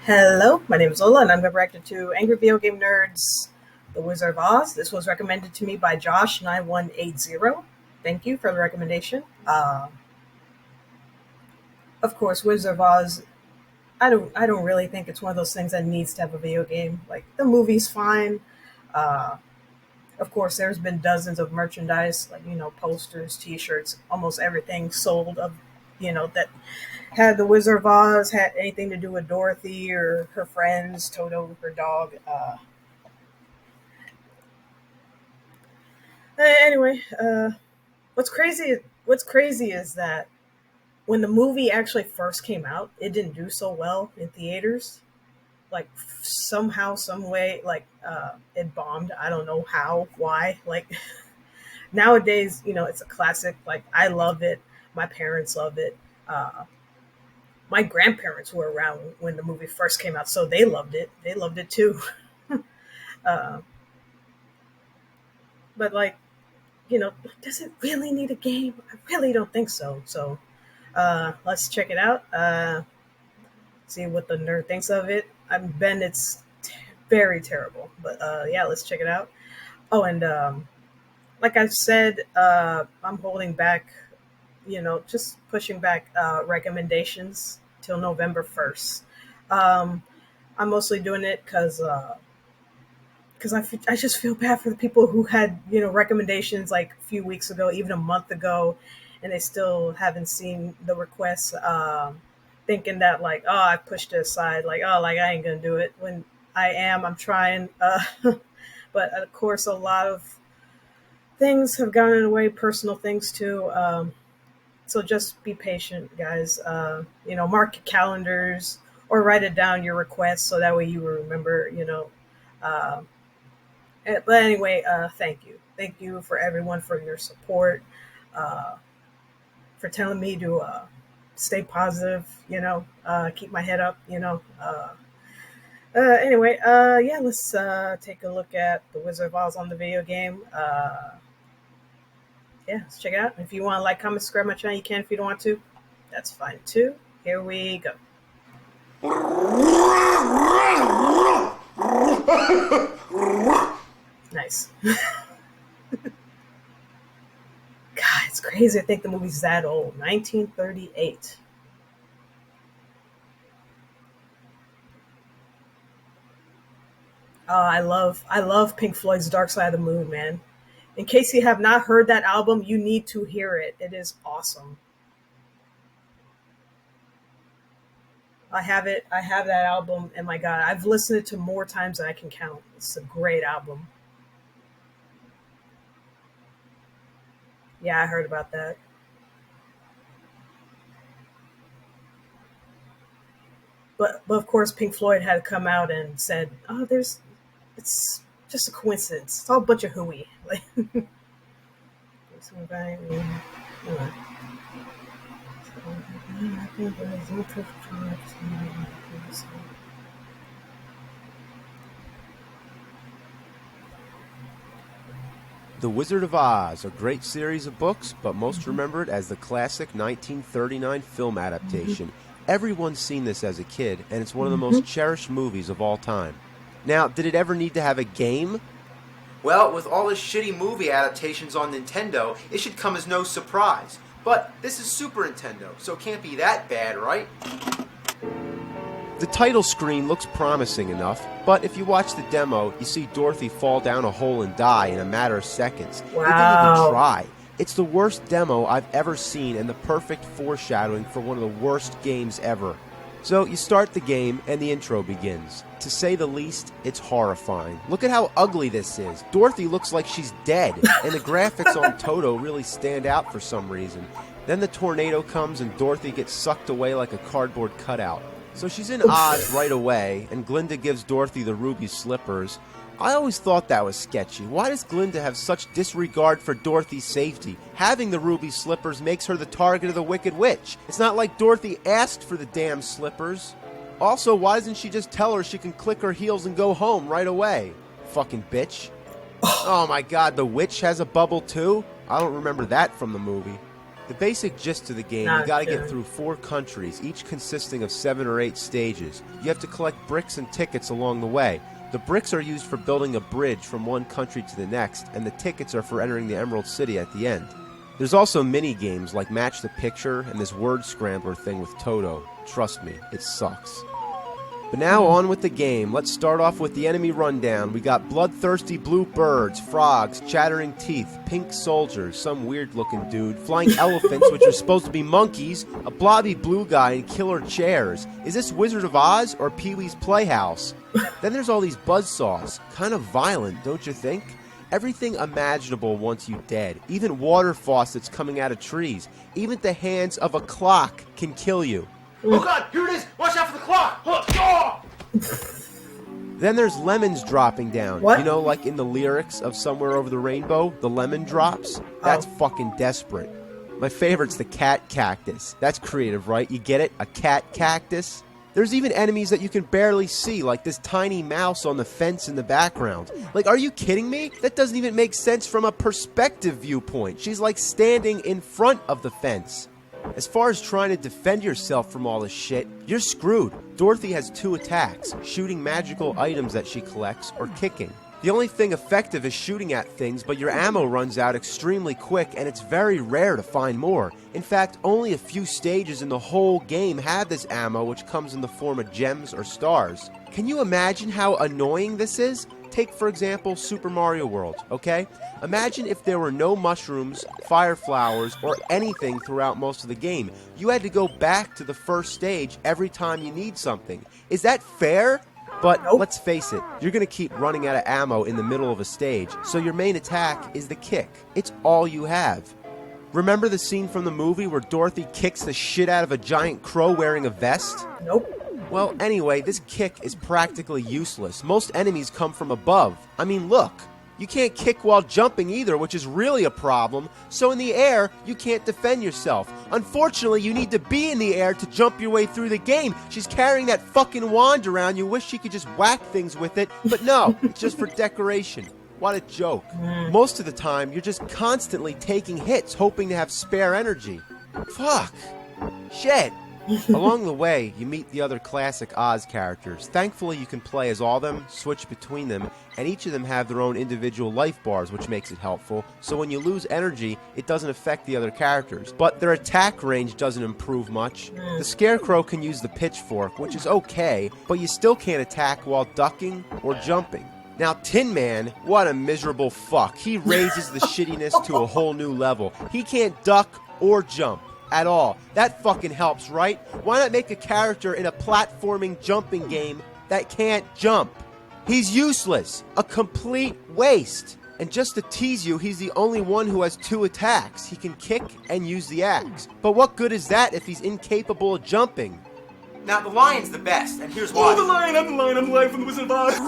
Hello, my name is Lola, and I'm going to react to Angry Video Game Nerds, The Wizard of Oz. This was recommended to me by Josh9180. Thank you for the recommendation. Of course, Wizard of Oz. I don't really think it's one of those things that needs to have a video game. Like the movie's fine. Uh, of course, there's been dozens of merchandise, like posters, T-shirts, almost everything sold of, that had the Wizard of Oz, had anything to do with Dorothy or her friends, Toto, her dog. Anyway, what's crazy is that when the movie actually first came out, it didn't do so well in theaters. Like somehow, some way, like it bombed. I don't know how, why. Like nowadays, it's a classic. Like I love it. My parents love it. My grandparents were around when the movie first came out, so they loved it. They loved it too. uh, but like, does it really need a game? I really don't think so. So let's check it out. See what the nerd thinks of it. I'm Ben. It's very terrible, but yeah, let's check it out. Oh, and like I said, I'm holding back. Just pushing back recommendations till November 1st. I'm mostly doing it because I just feel bad for the people who had recommendations like a few weeks ago, even a month ago, and they still haven't seen the requests. Thinking that like, oh, I pushed it aside, like, oh, like I ain't gonna do it, when I'm trying. But of course, a lot of things have gotten in the way, personal things too. So just be patient, guys. Mark your calendars or write it down, your requests, so that way you will remember. Uh, but anyway, thank you for everyone for your support, uh, for telling me to stay positive. Keep my head up. Anyway, yeah, let's take a look at the Wizard of Oz on the video game. Yeah, let's check it out. If you want to like, comment, subscribe my channel, you can. If you don't want to, that's fine too. Here we go. Nice. God, it's crazy. I think the movie's that old. 1938. I love Pink Floyd's Dark Side of the Moon, man. In case you have not heard that album, you need to hear it. It is awesome. I have it. I have that album, and my God, I've listened to it more times than I can count. It's a great album. Yeah, I heard about that. But of course, Pink Floyd had come out and said, "Oh, it's just a coincidence. It's all a bunch of hooey." Like, The Wizard of Oz, a great series of books, but most remembered as the classic 1939 film adaptation. Everyone's seen this as a kid, and it's one of the most cherished movies of all time. Now, did it ever need to have a game? Well, with all the shitty movie adaptations on Nintendo, it should come as no surprise. But this is Super Nintendo, so it can't be that bad, right? The title screen looks promising enough, but if you watch the demo, you see Dorothy fall down a hole and die in a matter of seconds. They didn't even try. It's the worst demo I've ever seen and the perfect foreshadowing for one of the worst games ever. So you start the game and the intro begins. To say the least, it's horrifying. Look at how ugly this is. Dorothy looks like she's dead, and the graphics on Toto really stand out for some reason. Then the tornado comes and Dorothy gets sucked away like a cardboard cutout. So she's in Oz right away, and Glinda gives Dorothy the ruby slippers. I always thought that was sketchy. Why does Glinda have such disregard for Dorothy's safety? Having the ruby slippers makes her the target of the Wicked Witch. It's not like Dorothy asked for the damn slippers. Also, why doesn't she just tell her she can click her heels and go home right away? Fucking bitch. Oh my God, the witch has a bubble too? I don't remember that from the movie. The basic gist of the game, you gotta get through 4 countries, each consisting of 7 or 8 stages. You have to collect bricks and tickets along the way. The bricks are used for building a bridge from one country to the next, and the tickets are for entering the Emerald City at the end. There's also mini-games like Match the Picture and this word scrambler thing with Toto. Trust me, it sucks. But now on with the game. Let's start off with the enemy rundown. We got bloodthirsty blue birds, frogs, chattering teeth, pink soldiers, some weird-looking dude, flying elephants, which are supposed to be monkeys, a blobby blue guy, and killer chairs. Is this Wizard of Oz or Pee-wee's Playhouse? Then there's all these buzzsaws. Kind of violent, don't you think? Everything imaginable wants you dead. Even water faucets coming out of trees. Even the hands of a clock can kill you. Oh god, here it is! Watch out for the clock! Then there's lemons dropping down. What? You know, like in the lyrics of Somewhere Over the Rainbow, the lemon drops? That's fucking desperate. My favorite's the cat cactus. That's creative, right? You get it? A cat cactus? There's even enemies that you can barely see, like this tiny mouse on the fence in the background. Like, are you kidding me? That doesn't even make sense from a perspective viewpoint. She's like standing in front of the fence. As far as trying to defend yourself from all this shit, you're screwed. Dorothy has 2 attacks, shooting magical items that she collects or kicking. The only thing effective is shooting at things, but your ammo runs out extremely quick and it's very rare to find more. In fact, only a few stages in the whole game have this ammo, which comes in the form of gems or stars. Can you imagine how annoying this is? Take, for example, Super Mario World, okay? Imagine if there were no mushrooms, fire flowers, or anything throughout most of the game. You had to go back to the first stage every time you need something. Is that fair? But let's face it, you're going to keep running out of ammo in the middle of a stage, so your main attack is the kick. It's all you have. Remember the scene from the movie where Dorothy kicks the shit out of a giant crow wearing a vest? Nope. Well, anyway, this kick is practically useless. Most enemies come from above. I mean, look. You can't kick while jumping either, which is really a problem. So in the air, you can't defend yourself. Unfortunately, you need to be in the air to jump your way through the game. She's carrying that fucking wand around. You wish she could just whack things with it. But no, it's just for decoration. What a joke. Most of the time, you're just constantly taking hits, hoping to have spare energy. Fuck. Shit. Along the way, you meet the other classic Oz characters. Thankfully, you can play as all of them, switch between them, and each of them have their own individual life bars, which makes it helpful. So when you lose energy, it doesn't affect the other characters. But their attack range doesn't improve much. The Scarecrow can use the pitchfork, which is okay, but you still can't attack while ducking or jumping. Now, Tin Man, what a miserable fuck. He raises the shittiness to a whole new level. He can't duck or jump at all. That fucking helps, right? Why not make a character in a platforming jumping game that can't jump? He's useless. A complete waste. And just to tease you, he's the only one who has 2 attacks. He can kick and use the axe. But what good is that if he's incapable of jumping? Now, the lion's the best, and here's why. Oh, I'm the lion from the Wizard of Oz.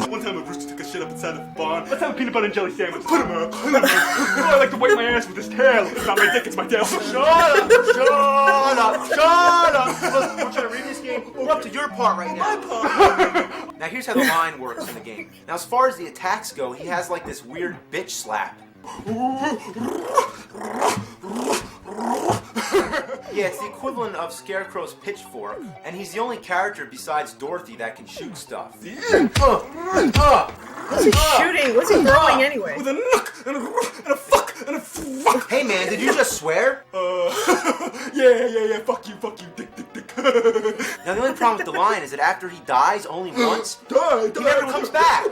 One time a rooster took a shit up inside of the barn. Let's have a peanut butter and jelly sandwich. Put him up. Oh, I like to wipe my ass with his tail. It's not my dick, it's my tail. Shut up! Shut up! Shut up! Look, we're trying to read this game. We're up to your part right now. My part. Now, here's how the line works in the game. Now, as far as the attacks go, he has like this weird bitch slap. Yeah, it's the equivalent of Scarecrow's pitchfork, and he's the only character besides Dorothy that can shoot stuff. What's he shooting? What's he throwing anyway? With a nook and a fuck and a fuck. Hey man, did you just swear? Yeah, fuck you, dick. Now the only problem with the lion is that after he dies only once, Die. he never comes back.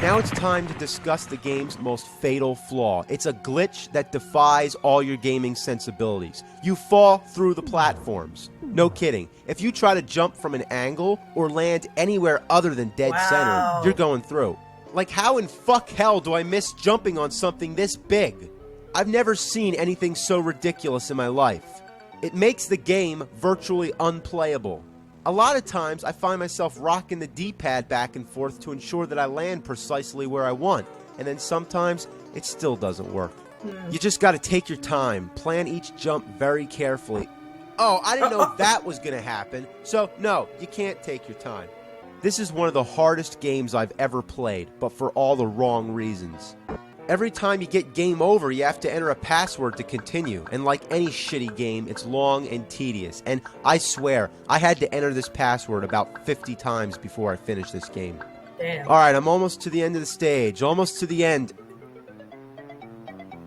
Now it's time to discuss the game's most fatal flaw. It's a glitch that defies all your gaming sensibilities. You fall through the platforms. No kidding. If you try to jump from an angle or land anywhere other than dead center, you're going through. Like, how in fuck hell do I miss jumping on something this big? I've never seen anything so ridiculous in my life. It makes the game virtually unplayable. A lot of times, I find myself rocking the D-pad back and forth to ensure that I land precisely where I want. And then sometimes, it still doesn't work. You just gotta take your time, plan each jump very carefully. Oh, I didn't know that was gonna happen. So, no, you can't take your time. This is one of the hardest games I've ever played, but for all the wrong reasons. Every time you get game over, you have to enter a password to continue, and like any shitty game, it's long and tedious, and I swear, I had to enter this password about 50 times before I finished this game. Damn. Alright, I'm almost to the end of the stage, almost to the end.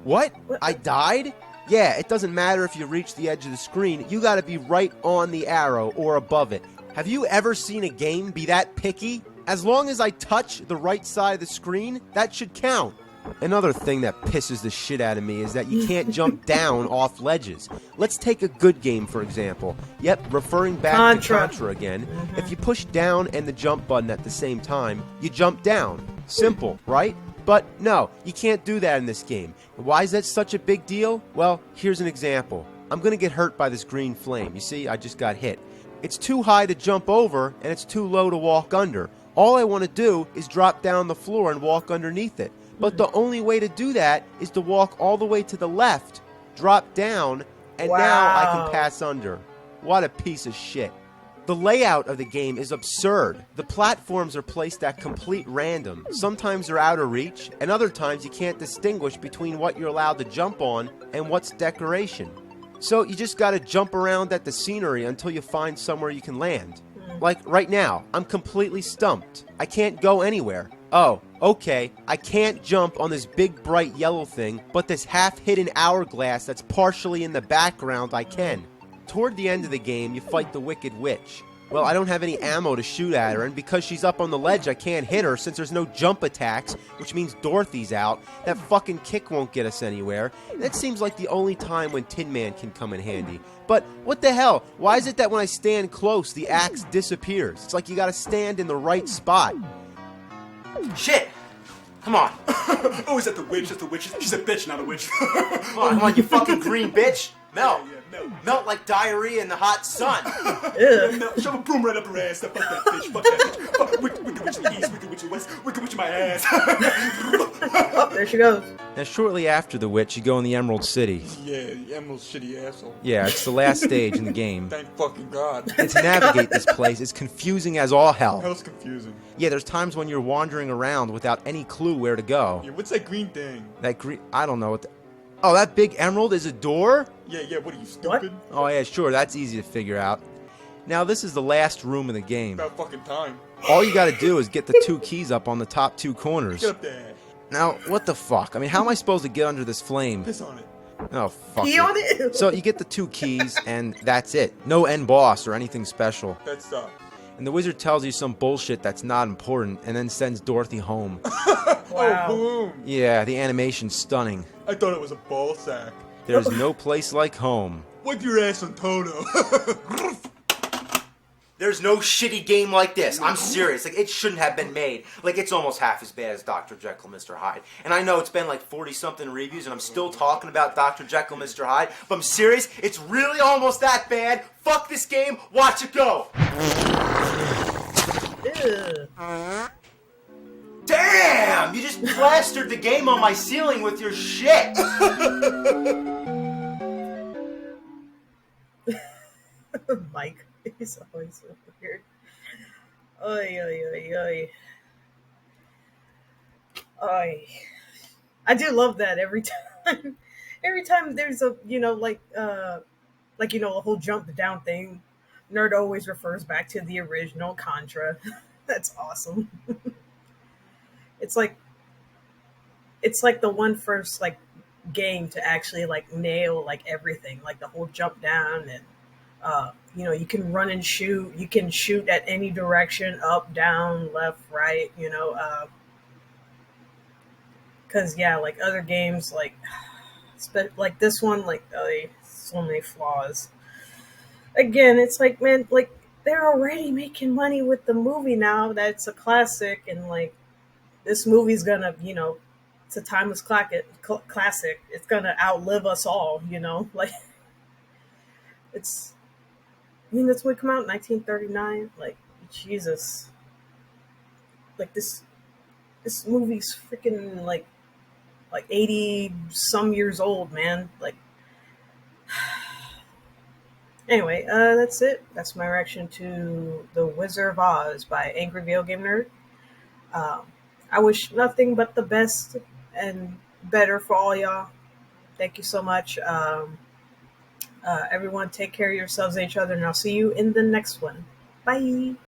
What? I died? Yeah, it doesn't matter if you reach the edge of the screen, you gotta be right on the arrow or above it. Have you ever seen a game be that picky? As long as I touch the right side of the screen, that should count. Another thing that pisses the shit out of me is that you can't jump down off ledges. Let's take a good game, for example. Yep, referring back to Contra again. If you push down and the jump button at the same time, you jump down. Simple, right? But no, you can't do that in this game. Why is that such a big deal? Well, here's an example. I'm gonna get hurt by this green flame. You see, I just got hit. It's too high to jump over, and it's too low to walk under. All I want to do is drop down the floor and walk underneath it. But the only way to do that is to walk all the way to the left, drop down, and now I can pass under. What a piece of shit. The layout of the game is absurd. The platforms are placed at complete random. Sometimes they're out of reach, and other times you can't distinguish between what you're allowed to jump on and what's decoration. So you just gotta jump around at the scenery until you find somewhere you can land. Like right now, I'm completely stumped. I can't go anywhere. Oh, okay, I can't jump on this big bright yellow thing, but this half-hidden hourglass that's partially in the background I can. Toward the end of the game, you fight the Wicked Witch. Well, I don't have any ammo to shoot at her, and because she's up on the ledge, I can't hit her since there's no jump attacks, which means Dorothy's out. That fucking kick won't get us anywhere. That seems like the only time when Tin Man can come in handy. But what the hell? Why is it that when I stand close, the axe disappears? It's like you gotta stand in the right spot. Shit! Come on. Oh, is that the witch? That's the witch. She's a bitch, not a witch. Come on, you fucking green bitch. Melt. Yeah, melt. Melt like diarrhea in the hot sun. Shove a broom right up her ass. Fuck that bitch. Fuck that bitch. Fuck wicked witch in the east, wicked witch in the west, wicked witch in my ass. Oh, there she goes. Now, shortly after the witch, you go in the Emerald City. Yeah, the Emerald shitty asshole. Yeah, it's the last stage in the game. Thank fucking God. And to navigate this place is confusing as all hell. Hell's confusing. Yeah, there's times when you're wandering around without any clue where to go. Yeah, what's that green thing? That green... I don't know what the... Oh, that big emerald is a door? Yeah, what are you, stupid? Oh, yeah, sure, that's easy to figure out. Now, this is the last room in the game. About fucking time. All you gotta do is get the two keys up on the top two corners. Get up there. Now, what the fuck? I mean, how am I supposed to get under this flame? Piss on it. Oh, fuck Pee on it? So, you get the two keys, and that's it. No end boss or anything special. That sucks. And the wizard tells you some bullshit that's not important, and then sends Dorothy home. Wow. Oh, boom. Yeah, the animation's stunning. I thought it was a ball sack. There's no place like home. Wipe your ass on Toto. There's no shitty game like this. I'm serious. Like, it shouldn't have been made. Like, it's almost half as bad as Dr. Jekyll, Mr. Hyde. And I know it's been like 40-something reviews, and I'm still talking about Dr. Jekyll, Mr. Hyde, but I'm serious. It's really almost that bad. Fuck this game. Watch it go. Ew. Damn! You just plastered the game on my ceiling with your shit. Mike. He's always so weird. Oy, oy, oy, oy. Oy. I do love that every time. Every time there's a, a whole jump down thing, Nerd always refers back to the original Contra. That's awesome. It's like the one first game to actually nail everything, like the whole jump down and you can run and shoot. You can shoot at any direction, up, down, left, right, because other games like this one, so many flaws. Again, it's man, they're already making money with the movie now. That's a classic, and this movie's gonna, it's a timeless classic. It's gonna outlive us all, it's. That's when it came out in 1939. Jesus. This movie's freaking 80 some years old, man. Anyway, that's it. That's my reaction to The Wizard of Oz by Angry Video Game Nerd. Um, I wish nothing but the best and better for all y'all. Thank you so much. Everyone, take care of yourselves and each other, and I'll see you in the next one. Bye.